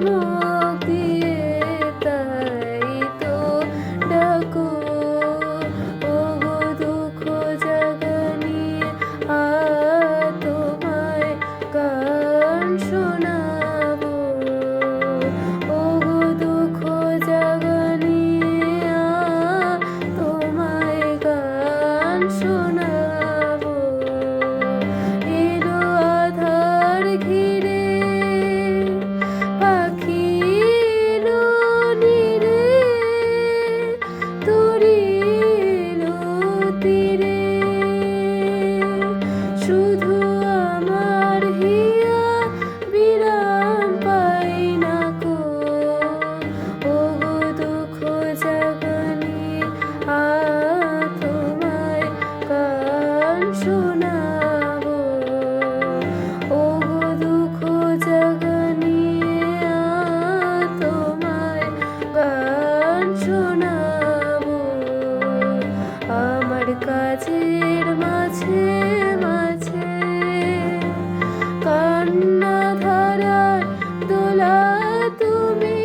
চুমুক দিয়ে তাই তো ডাকো। ওগো দুঃখ জাগানিয়ে তোমায় গান শোনাবো। ওগো দুঃখ জাগানিয়ে তোমায় গান শোনাবো। এলো আধার ঘিরে পাখি এলো নীরে, তরি এলো তীরে। শুধু আমার হিয়া বিরাম পাই না কো। ওগো দুঃখ জাগানিয়ে তোমায় গান শোনাবো। ওগো দুঃখ জাগানিয়ে তোমায় গান শোনাবো। আমার কাজের মাঝে মাঝে কান্না ধারার দোলা তুমি।